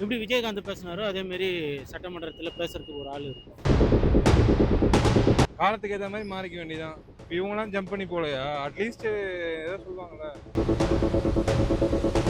எப்படி விஜயகாந்த் பேசினாரோ அதே மாதிரி சட்டமன்றத்தில் பேசுறதுக்கு ஒரு ஆள் இருக்கும். காலத்துக்கு ஏற்ற மாதிரி மாறிக்க வேண்டியதான். இவங்கலாம் ஜம்ப் பண்ணி போலையா? அட்லீஸ்ட் ஏதோ சொல்லுவாங்கல்ல,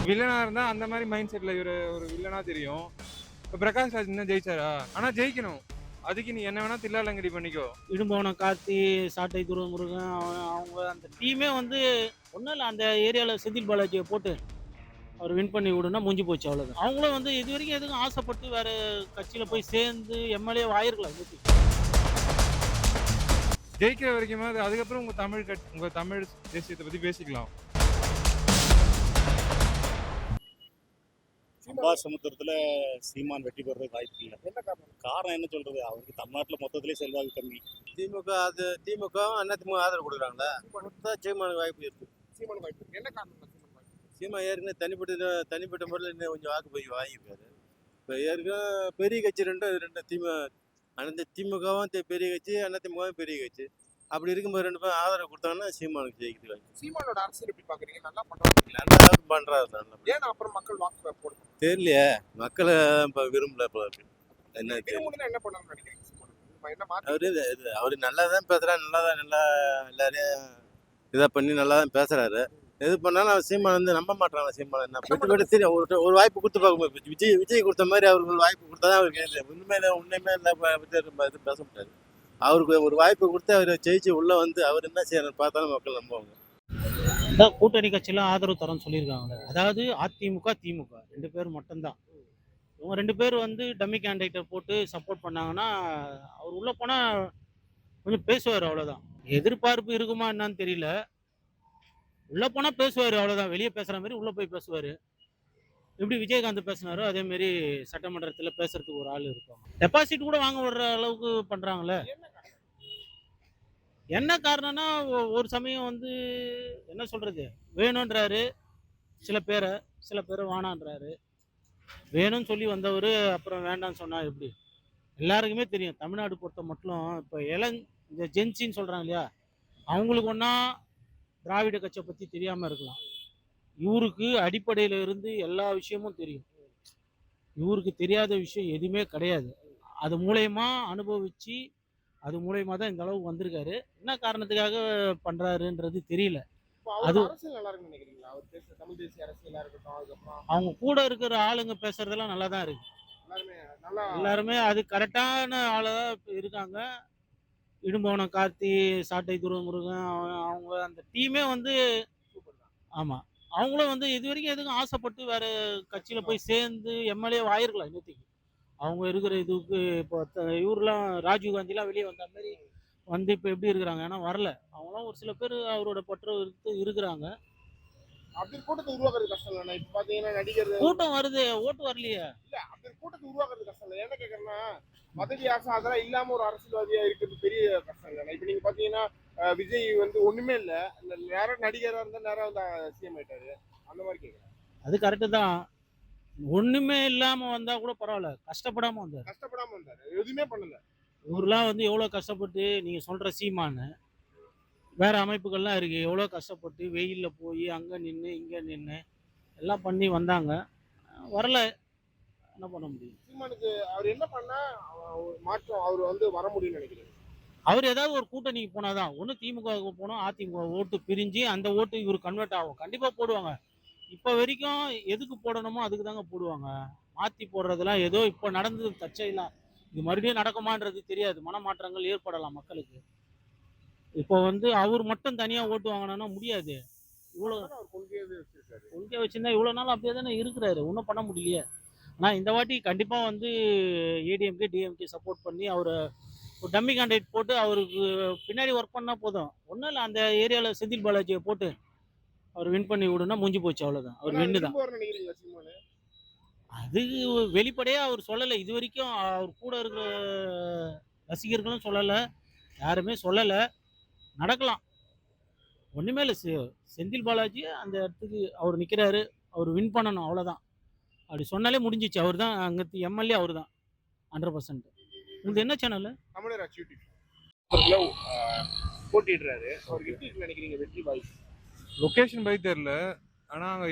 வில்லனா இருந்தா அந்த மாதிரி மைண்ட் செட்ல இவரு ஒரு வில்லனா தெரியும். இப்போ பிரகாஷ் ராஜ் இன்னும் ஜெயிச்சாரா? ஆனா ஜெயிக்கணும். அதுக்கு நீ என்ன வேணா தில்லாலங்கடி பண்ணிக்கோ. இடும்போனம் கார்த்தி, சாட்டை துருவமுருகன், அவங்க அந்த டீமே வந்து ஒன்றும் இல்லை, அந்த ஏரியாவில் செந்தில் பாலாஜியை போட்டு அவர் வின் பண்ணி விடுனா முடிஞ்சு போச்சு, அவ்வளோதான். அவங்களும் வந்து இது வரைக்கும் எதுக்கும் ஆசைப்பட்டு வேற கட்சியில் போய் சேர்ந்து எம்எல்ஏ ஆயிருக்கலாம். ஜெயிக்கிற வரைக்குமே அதுக்கப்புறம் உங்க தமிழ் தேசியத்தை பத்தி பேசிக்கலாம். சமுத்திரத்துல சீமான் வெற்றி பெறதுக்கு வாய்ப்பு இல்லை. என்ன காரணம் என்ன சொல்றது? அவருக்கு தமிழ்நாட்டுல மொத்தத்திலே செல்வாக்கு கம்மி. திமுக அதிமுக ஆதரவு கொடுக்குறாங்களா, சீமானுக்கு வாய்ப்பு இருக்கு. சீமானுக்கு வாய்ப்பு இருக்கு. என்ன காரணம்? சீமா ஏற்கனவே தனிப்பட்ட முறையில் இன்னும் கொஞ்சம் வாக்கு போய் வாங்கியிருக்காரு. இப்போ ஏற்கனவே பெரிய கட்சி ரெண்டு திமுகவும் பெரிய கட்சி, அதிமுகவும் பெரிய கட்சி. அப்படி இருக்கும்போது ரெண்டு பேரும் ஆதரவு கொடுத்தாங்கன்னா சீமானுக்கு ஜெயிக்கிறது. சீமானோட அரசியல் எப்படி பாக்குறீங்க? நல்லா பண்றாங்க. நல்லா பண்றாரு. ஏன்னா அப்புறம் மக்கள் வாக்கு போடுங்க தெரியலையே, மக்களை இப்போ விரும்பல. என்ன என்ன பண்ணணும்னு நினைக்கிறீங்க? அவரு நல்லா தான் பேசுறாரு, நல்லா எல்லாரையும் இதை பண்ணி நல்லா தான் பேசுறாரு. எது பண்ணாலும் அவர் சீமான் வந்து நம்ப மாட்டாங்க. சீமான் என்ன பெட்டு தெரியும், ஒரு வாய்ப்பு கொடுத்து பார்க்கும். விஜய் கொடுத்த மாதிரி அவருக்கு வாய்ப்பு கொடுத்தா தான் அவருக்கு உண்மையிலே இது பேச முடியாது. அவருக்கு ஒரு வாய்ப்பு கொடுத்து அவர் ஜெயிச்சு உள்ள வந்து அவர் என்ன செய்யறாரு பார்த்தாலும் மக்கள் நம்புவாங்க. கூட்டணி கட்சியெல்லாம் ஆதரவு தரேன்னு சொல்லியிருக்காங்க. அதாவது அதிமுக திமுக ரெண்டு பேர் மட்டும்தான். இவங்க ரெண்டு பேர் வந்து டம்மி கேண்டிடேட்டை போட்டு சப்போர்ட் பண்ணாங்கன்னா அவர் உள்ள போனா கொஞ்சம் பேசுவார், அவ்வளோதான். எதிர்பார்ப்பு இருக்குமா என்னன்னு தெரியல. உள்ள போனா பேசுவாரு, அவ்வளவுதான். வெளியே பேசுற மாதிரி உள்ள போய் பேசுவாரு. எப்படி விஜயகாந்த் பேசினாரோ அதே மாதிரி சட்டமன்றத்தில் பேசுறதுக்கு ஒரு ஆள் இருக்கும். டெபாசிட் கூட வாங்க விடுற அளவுக்கு பண்றாங்களே. என்ன காரணம்னா ஒரு சமயம் வந்து என்ன சொல்றது, வேணும்ன்றாரு சில பேரை வானான்றாரு. வேணும்னு சொல்லி வந்தவர் அப்புறம் வேண்டாம்னு சொன்னா எப்படி? எல்லாருக்குமே தெரியும் தமிழ்நாடு பொறுத்த மட்டும் இப்போ இந்த ஜென்சின்னு சொல்றாங்க இல்லையா, அவங்களுக்கு ஒன்றா திராவிட கட்சியை பற்றி தெரியாமல் இருக்கலாம். இவருக்கு அடிப்படையில் இருந்து எல்லா விஷயமும் தெரியும். இவருக்கு தெரியாத விஷயம் எதுவுமே கிடையாது. அது மூலயமா அனுபவித்து அது மூலயமா தான் இந்த அளவுக்கு வந்திருக்காரு. என்ன காரணத்துக்காக பண்ணுறாருன்றது தெரியல. அது தமிழ் தேசிய அரசியலாக இருக்கட்டும், அதுக்கப்புறம் அவங்க கூட இருக்கிற ஆளுங்க பேசுறதெல்லாம் நல்லா தான் இருக்கு. எல்லாருமே அது கரெக்டான ஆளாக இருக்காங்க. இடும்போனம் கார்த்தி, சாட்டை துருவமுருகன், அவங்க அந்த டீமே வந்து ஆமாம், அவங்களும் வந்து இது வரைக்கும் எதுக்கும் ஆசைப்பட்டு வேற கட்சியில் போய் சேர்ந்து எம்எல்ஏ ஆயிருக்கலாம். இன்னத்துக்கு அவங்க இருக்கிற இதுக்கு இப்போ இவரெலாம் ராஜீவ்காந்திலாம் வெளியே வந்த மாதிரி வந்து இப்போ எப்படி இருக்கிறாங்க? ஏன்னா வரல. அவங்களாம் ஒரு சில பேர் அவரோட பற்று இருக்கிறாங்க. அப்படி கூட்டத்தை உருவாக்குறது கஷ்டம் இல்லை. இப்போ பார்த்தீங்கன்னா நடிகர் கூட்டம் வருது, ஓட்டு வரலையே. இல்லை, அப்படி கூட்டத்தை உருவாக்குறது கஷ்டம் இல்லை. என்ன கேட்குறேன்னா, பதவி ஆசை அதெல்லாம் இல்லாம ஒரு அரசியல்வாதியா இருக்கிறது பெரிய கஷ்டம் இல்லை. இப்ப நீங்க பாத்தீங்கன்னா விஜய் வந்து ஒண்ணுமே இல்ல, நேரம் நடிகரா இருந்தா நேரம் வந்து சிஎம் ஆயிட்டாரு. அந்த மாதிரி கேட்குறேன். அது கரெக்டு தான். ஒண்ணுமே இல்லாம வந்தா கூட பரவாயில்ல, கஷ்டப்படாம வந்தாரு, எதுவுமே பண்ணல. இவரெல்லாம் வந்து எவ்வளவு கஷ்டப்பட்டு, நீங்க சொல்ற சீமானு வேற அமைப்புகள்லாம் இருக்கு, எவ்வளோ கஷ்டப்பட்டு வெயிலில் போய் அங்கே நின்று இங்கே நின்று எல்லாம் பண்ணி வந்தாங்க. வரல, என்ன பண்ண முடியும்? சீமானுக்கு அவர் என்ன பண்ணா மாற்றம் அவர் வந்து வர முடியும்னு நினைக்கிறேன். அவர் ஏதாவது ஒரு கூட்டணிக்கு போனாதான், ஒன்று திமுகவுக்கு போனோம், அதிமுக ஓட்டு பிரிஞ்சு அந்த ஓட்டு இவர் கன்வெர்ட் ஆகும். கண்டிப்பாக போடுவாங்க. இப்போ வரைக்கும் எதுக்கு போடணுமோ அதுக்கு தாங்க போடுவாங்க. மாற்றி போடுறதெல்லாம் ஏதோ இப்போ நடந்தது தற்செயலாம், இது மறுபடியும் நடக்குமான்றது தெரியாது. மனமாற்றங்கள் ஏற்படலாம் மக்களுக்கு. இப்போ வந்து அவர் மட்டும் தனியாக ஓட்டு வாங்கினா முடியாது. இவ்வளோ கொள்கை வச்சிருந்தா இவ்வளோ நாள் அப்படியே தானே இருக்கிறாரு, ஒன்றும் பண்ண முடியலையே. ஆனால் இந்த வாட்டி கண்டிப்பாக வந்து ஏடிஎம்கே டிஎம்கே சப்போர்ட் பண்ணி அவர் ஒரு டம்மி கேண்டிடேட் போட்டு அவருக்கு பின்னாடி ஒர்க் பண்ணால் போதும். ஒன்றும் இல்லை, அந்த ஏரியாவில் செந்தில் பாலாஜியை போட்டு அவர் வின் பண்ணி விடுனா முடிஞ்சு போச்சு, அவ்வளோதான். அவர் வின்னு தான். அது வெளிப்படையாக அவர் சொல்லலை இது வரைக்கும். அவர் கூட இருக்கிற ரசிகர்களும் சொல்லலை, யாருமே சொல்லலை. நடக்கலாம், ஒன்றுமே இல்லை. செந்தில் பாலாஜி அந்த இடத்துக்கு அவர் நிற்கிறாரு, அவர் வின் பண்ணணும், அவ்வளோதான். அப்படி சொன்னாலே முடிஞ்சிச்சு. அவர் தான் அங்கே எம்எல்ஏ, அவர் தான் 100%. உங்களுக்கு என்ன சேனல்? தமிழராட்சி போட்டிடுறாரு. அவருக்கு எப்படி நினைக்கிறீங்க வெற்றி வாய்ப்பு? லொக்கேஷன் பை தெரியல, ஆனால் அங்கே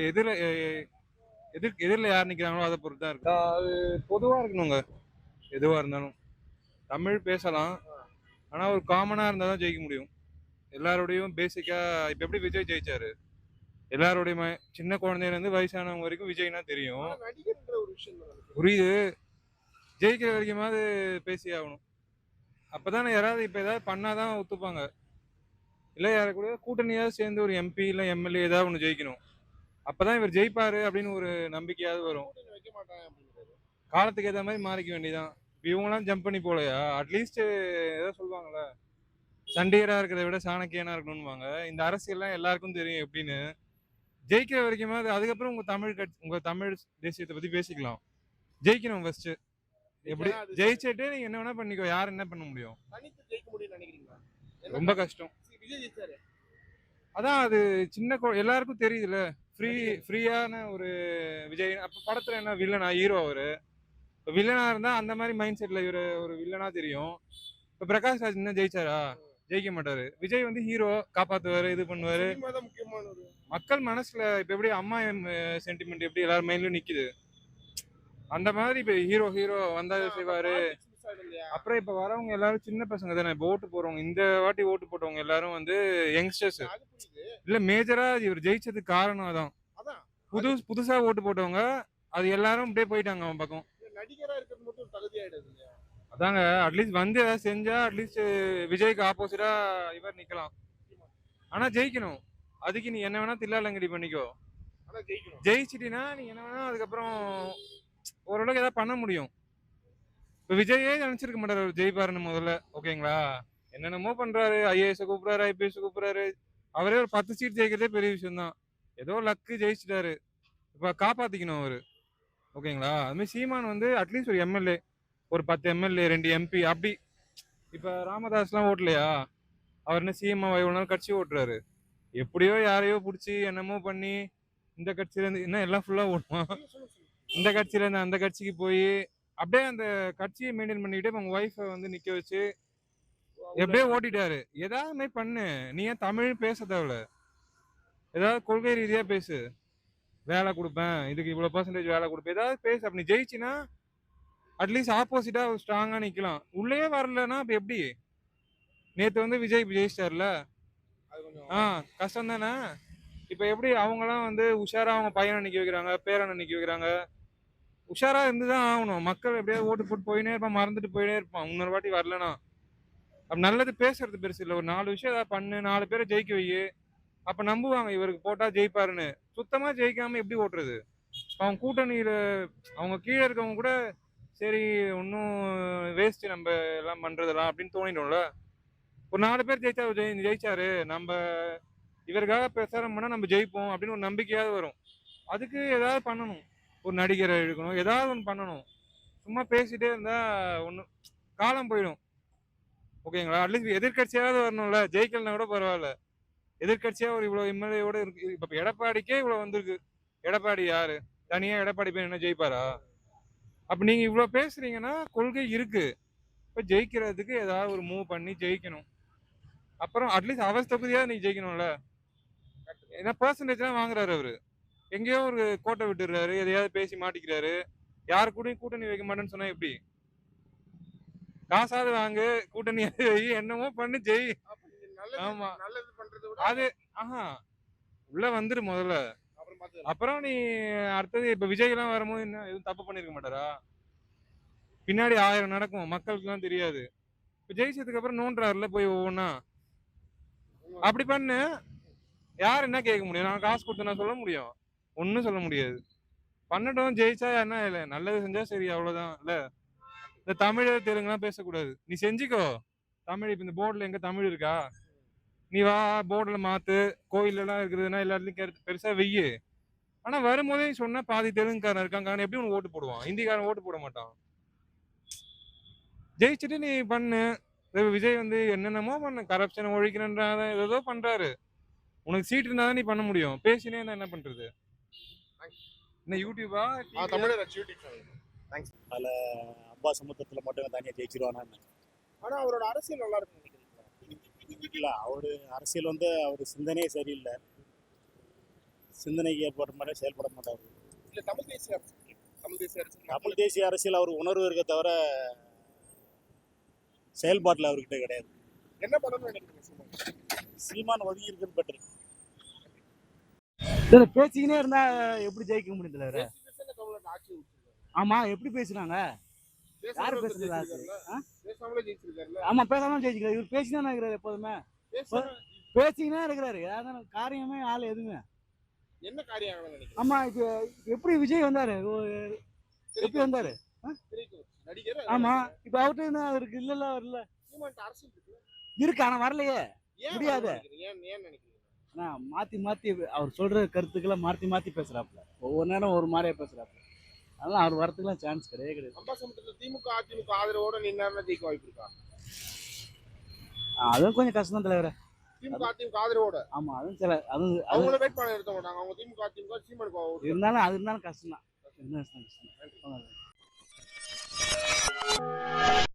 எதிரில் யார் நிற்கிறாங்களோ அதை பொறுத்து தான் இருக்கு. அது பொதுவாக இருக்கணுங்க. எதுவாக இருந்தாலும் தமிழ் பேசலாம், ஆனால் ஒரு காமனாக இருந்தால் தான் ஜெயிக்க முடியும். எல்லாரோடையும் பேசிக்காக இப்போ எப்படி விஜய் ஜெயிச்சாரு, எல்லாரோடைய சின்ன குழந்தையிலேருந்து வயசானவங்க வரைக்கும் விஜய்னா தெரியும். நடிகர்ன்ற ஒரு விஷயம் தான் நினைக்கிறேன். புரியுது. ஜெயிக்கிற வரைக்குமாவது பேசி ஆகணும். அப்போதானே யாராவது இப்போ ஏதாவது பண்ணாதான் ஒத்துப்பாங்க. இல்லை யாரை கூட கூட்டணியாவது சேர்ந்து ஒரு எம்பி இல்லை எம்எல்ஏ ஏதாவது ஒன்று ஜெயிக்கணும். அப்பதான் இவர் ஜெயிப்பாரு அப்படின்னு ஒரு நம்பிக்கையாவது வரும். கூட்டணி வைக்க மாட்டாங்க அப்படிங்கிறது. காலத்துக்கு ஏற்ற மாதிரி மாறிக்க வேண்டியதான். இவங்களாம் ஜம்ப் பண்ணி போலையா, அட்லீஸ்ட் ஏதோ சொல்லுவாங்கல்ல, சண்டியரா இருக்கிறத விட சாணக்கியனா இருக்கணும்னுவாங்க. இந்த அரசியல்லாம் எல்லாருக்கும் தெரியும் எப்படின்னு. ஜெயிக்கிற வரைக்குமாவது அதுக்கப்புறம் உங்க தமிழ் தேசியத்தை பத்தி பேசிக்கலாம். ஜெயிக்கணும் ஃபர்ஸ்ட். எப்படி ஜெயிச்சுட்டு நீங்க என்ன வேணா பண்ணிக்கோ, யார் என்ன பண்ண முடியும்? தனித்து ஜெயிக்க முடியும்னு நினைக்கிறீங்களா? ரொம்ப கஷ்டம். விஜய் ஜெயிச்சாரு. அதான் அது எல்லாருக்கும் தெரியுதுல்ல, ஃப்ரீயான ஒரு விஜய். அப்ப படத்துல என்ன வில்லனா ஹீரோ அவரு. இப்போ வில்லனா இருந்தா அந்த மாதிரி மைண்ட் செட்ல இவரு ஒரு வில்லனா தெரியும். இப்ப பிரகாஷ் ராஜ் என்ன ஜெயிச்சாரா? ஜெயிக்க மாட்டாரு. விஜய் வந்து ஹீரோ, காப்பாத்துவாரு, இது பண்ணுவாரு. சினிமா தான் முக்கியமான ஒரு மக்கள் மனசுல இப்ப எப்படி அம்மா சென்டிமெண்ட் எப்படி எல்லாரும் மைண்ட்லயும் நிக்குது, அந்த மாதிரி இப்ப ஹீரோ வந்தா செய்வாரு. மிஸ் ஆயிடும் இல்லையா? அப்புறம் இப்ப வரவங்க எல்லாரும் சின்ன பசங்க தானே. இப்ப ஓட்டு போறவங்க, இந்த வாட்டி ஓட்டு போட்டவங்க எல்லாரும் வந்து யங்ஸ்டர்ஸ். அது புரியுது. இல்ல மேஜரா இவர் ஜெயிச்சதுக்கு காரணம் அதான். அதான் புதுசா ஓட்டு போட்டவங்க அது எல்லாரும் அப்படியே போயிட்டாங்க அவன் பக்கம். நடிகரா இருக்கிறது மட்டும் ஒரு தகுதி ஆயிடுது இல்லையா? அதாங்க, அட்லீஸ்ட் வந்து ஏதாவது செஞ்சா அட்லீஸ்ட் விஜய்க்கு ஆப்போசிட்டா இவர் நிக்கலாம். ஆனா ஜெயிக்கணும். அதுக்கு நீ என்ன வேணா தில்லாலங்கடி பண்ணிக்கோ. ஆனா ஜெயிக்கணும். ஜெயிச்சிட்டினா நீ என்ன வேணா அதுக்கப்புறம் ஓரளவுக்கு ஏதாவது பண்ண முடியும். இப்ப விஜயே நினைச்சிருக்க மாட்டாரு அவர் ஜெயிப்பாருன்னு முதல்ல. ஓகேங்களா, என்னென்னமோ பண்றாரு, ஐஏஎஸ் கூப்பிடுறாரு, ஐபிஎஸ் கூப்பிடுறாரு. அவரே ஒரு 10 சீட் ஜெயிக்கிறதே பெரிய விஷயம் தான். ஏதோ லக்கு ஜெயிச்சிட்டாரு. இப்ப காப்பாத்திக்கணும் அவரு. ஓகேங்களா, அதுமாதிரி சீமான் வந்து அட்லீஸ்ட் ஒரு எம்எல்ஏ, ஒரு 10 எம்எல்ஏ 2 எம்பி அப்படி. இப்ப ராமதாஸ்லாம் ஓட்டலையா, அவர் என்ன சிஎம் இவ்வளவு நாள் கட்சி ஓட்டுறாரு. எப்படியோ யாரையோ பிடிச்சி என்னமோ பண்ணி இந்த கட்சியில இருந்து என்ன எல்லாம் ஃபுல்லா ஓட்டுவான். இந்த கட்சியில இருந்து அந்த கட்சிக்கு போய் அப்படியே அந்த கட்சியை மெயின்டைன் பண்ணிட்டு அவங்க ஒய்ஃபை வந்து நிக்க வச்சு எப்படியோ ஓட்டிட்டாரு. ஏதாவது மாதிரி பண்ணு. நீ ஏன் தமிழ் பேச தேவையில்ல, ஏதாவது கொள்கை ரீதியா பேசு. வேலை கொடுப்பேன், இதுக்கு இவ்வளவு பெர்சன்டேஜ் வேலை கொடுப்பேன், ஏதாவது பேசு. அப்படி ஜெயிச்சினா அட்லீஸ்ட் ஆப்போசிட்டா ஸ்ட்ராங்கா நிக்கலாம். உள்ளே வரலன்னா அப்ப எப்படி? நேத்து வந்து விஜய் ஜெயிச்சிட்டார்ல, அது கொஞ்சம் கஷ்டம் தானே. இப்ப எப்படி அவங்கலாம் வந்து உஷாரா அவங்க பையனை நிக்க வைக்கிறாங்க, பேரனை நிக்க வைக்கிறாங்க. உஷாரா இருந்துதான் ஆகணும். மக்கள் எப்படியாவது ஓட்டு போட்டு போயினே இருப்பான், மறந்துட்டு போயினே இருப்பான் இன்னொரு வாட்டி வரலனா. அப்ப நல்லது பேசுறது பெருசு இல்லை. ஒரு 4 விஷயம் ஏதாவது பண்ணு, 4 பேரை ஜெயிக்க வை. அப்ப நம்புவாங்க இவருக்கு போட்டா ஜெயிப்பாருன்னு. சுத்தமா ஜெயிக்காம எப்படி ஓட்டுறது? அவங்க கூட்டணியில அவங்க கீழே இருக்கவங்க கூட சரி ஒன்றும் வேஸ்ட் நம்ம எல்லாம் பண்றதெல்லாம் அப்படின்னு தோணிடும்ல. ஒரு 4 பேர் ஜெயிச்சாரு, நம்ம இவருக்காக பிரச்சாரம் பண்ணா நம்ம ஜெயிப்போம் அப்படின்னு ஒரு நம்பிக்கையாவது வரும். அதுக்கு ஏதாவது பண்ணணும். ஒரு நடிகரை இழுக்கணும், ஏதாவது ஒன்று பண்ணணும். சும்மா பேசிட்டே இருந்தா ஒன்றும் காலம் போயிடும். ஓகேங்களா, அட்லீஸ்ட் எதிர்கட்சியாவது வரணும்ல. ஜெயிக்கலன்னா கூட பரவாயில்ல, எதிர்கட்சியா ஒரு இவ்வளவு எம்எல்ஏவோட இருக்கு. இப்ப எடப்பாடிக்கே இவ்வளவு வந்திருக்கு. எடப்பாடி யாரு? தனியா எடப்பாடி போய் என்ன ஜெயிப்பாரா? அப்ப நீங்க இவ்வளவு பேசுறீங்கன்னா கொள்கை இருக்கு. இப்ப ஜெயிக்கிறதுக்கு ஏதாவது ஒரு மூவ் பண்ணி ஜெயிக்கணும். அப்புறம் அட்லீஸ்ட் அவர் தொகுதியா நீ ஜெயிக்கணும்ல. ஏன்னா பெர்சன்டேஜ் எல்லாம் வாங்குறாரு அவரு. எங்கேயோ ஒரு கோட்டை விட்டுறாரு, எதையாவது பேசி மாட்டிக்கிறாரு. யாரு கூடயும் கூட்டணி வைக்க மாட்டேன்னு சொன்னா எப்படி? காசாவது வாங்கு, கூட்டணி என்னமோ பண்ணி ஜெய். ஆமா, நல்லது பண்றதை விட அது உள்ள வந்துரு முதல்ல. அப்புறம் பார்த்துக்கலாம். அப்புறம் நீ அடுத்தது இப்ப விஜய் எல்லாம் வரும்போது என்ன எதுவும் தப்பு பண்ணிருக்க மாட்டாரா? பின்னாடி 1000 நடக்கும், மக்களுக்கு எல்லாம் தெரியாது. இப்ப ஜெயிச்சதுக்கு அப்புறம் நோன்றாருல போய் ஒவ்வொன்னா. அப்படி பண்ணு, யார் என்ன கேட்க முடியும்? நான் காசு கொடுத்து நான் சொல்ல முடியும்? ஒன்னும் சொல்ல முடியாது. பண்ணட்டும், ஜெயிச்சா என்ன இல்ல, நல்லது செஞ்சா சரி, அவ்வளவுதான். இல்ல இந்த தமிழ் தெலுங்குலாம் பேசக்கூடாது. நீ செஞ்சுக்கோ தமிழ். இப்ப இந்த போர்டுல எங்க தமிழ் இருக்கா? நீ வா, போர்டுல மாத்து. கோயில் எல்லாம் இருக்குதுன்னா எல்லாத்துலயும் பெருசா வெய்யு. ஆனா வரும்போதே நீ சொன்னா பாதி தெலுங்குக்காரன் இருக்காங்க, எப்படி உனக்கு ஓட்டு போடுவான்? ஹிந்திக்காரன் ஓட்டு போட மாட்டான். ஜெயிச்சுட்டு நீ பண்ணு. விஜய் வந்து என்னென்னமோ பண்ணு, கரப்ஷன் ஒழிக்கிறன்றாத ஏதோ பண்றாரு. உனக்கு சீட் இருந்தாதான் நீ பண்ண முடியும். பேசினே இருந்தா என்ன பண்றது? என்ன யூடியூபா? தமிழர் யூடியூப் சேனல். தேங்க்ஸ். அதில் அப்பா சமுத்திரத்தில் மட்டும் தனியாக ஜெயிச்சிருவானா? ஆனா அவரோட அரசியல் நல்லா இருக்குன்னு நினைக்கிறீங்களா? இல்லை, அவர் அரசியல் வந்து அவர் சிந்தனையே சரியில்லை. சிந்தனைக்கு ஏற்பட்ட மாதிரி செயல்பட மாட்டார். இல்ல தமிழ் தேசிய அரசு, தமிழ் தேசிய அரசு தமிழ் தேசிய அரசியல் அவர் உணர்வு இருக்க தவிர செயல்பாட்டில் அவர்கிட்ட கிடையாது. என்ன பண்ணணும்னு நினைக்கிறீங்க சீமான்? சீமான் ஒதுங்கி இருக்கிறது பெட்டர். பேசிக்கினே இருந்தா எப்படி ஜெயிக்க முடியும் தலைவர? பேசிட்டு தமிழ்நாட்டு ஆட்சி விட்டுருக்காரு. ஆமா, எப்படி பேசுறாங்க? யாரு பேசாமலே பேசுறது? ஜெயிச்சிருக்காருல்ல? பேசாமலே ஜெயிச்சிருக்காருல்ல? ஆமா, பேசாம ஜெயிச்சுக்கிறாரு. இவர் பேசினா இருக்கிறாரு, எப்போதுமே பேசாம பேசிக்கினே இருக்கிறாரு. அதான் காரியமே ஆள் எதுவுமே. என்ன காரியம் ஆகணும்னு நினைக்கிறீங்க? ஆமா, இப்ப எப்படி விஜய் வந்தாரு, எப்படி வந்தாரு? தெரியும். நடிகர். ஆமா, இப்ப அவர்கிட்ட என்ன இருக்கு? இல்ல அவர் இல்ல சீமான் அரசியல் இருக்கு. இருக்கு, ஆனா வரலையே. ஏன் முடியாது. வரணும்னு நினைக்கிறீங்க? ஏன் நினைக்கிறீங்க? ஆனா மாத்தி மாத்தி அவர் சொல்ற கருத்துக்களை மாத்தி மாத்தி பேசுறாப்புல. ஒவ்வொரு நேரம் ஒரு மாதிரியா பேசுறாப்புல. அதெல்லாம் அவர் வரதுக்குலாம் சான்ஸ் கிடையாது. அம்பாசமுத்திரத்துல திமுக அதிமுக ஆதரவோட நின்னா ஜெயிக்க வாய்ப்பு இருக்கா? அதுவும் கொஞ்சம் கஷ்டம் தான் தலைவர. திமுக அதிமுக ஆதரவோட. ஆமா, அதுவும் சில அது அவங்கள வேட்பாளர் நிறுத்த மாட்டாங்க. அவங்க திமுக அதிமுக சீமானுக்கு vote. இருந்தாலும் கஷ்டம் தான்.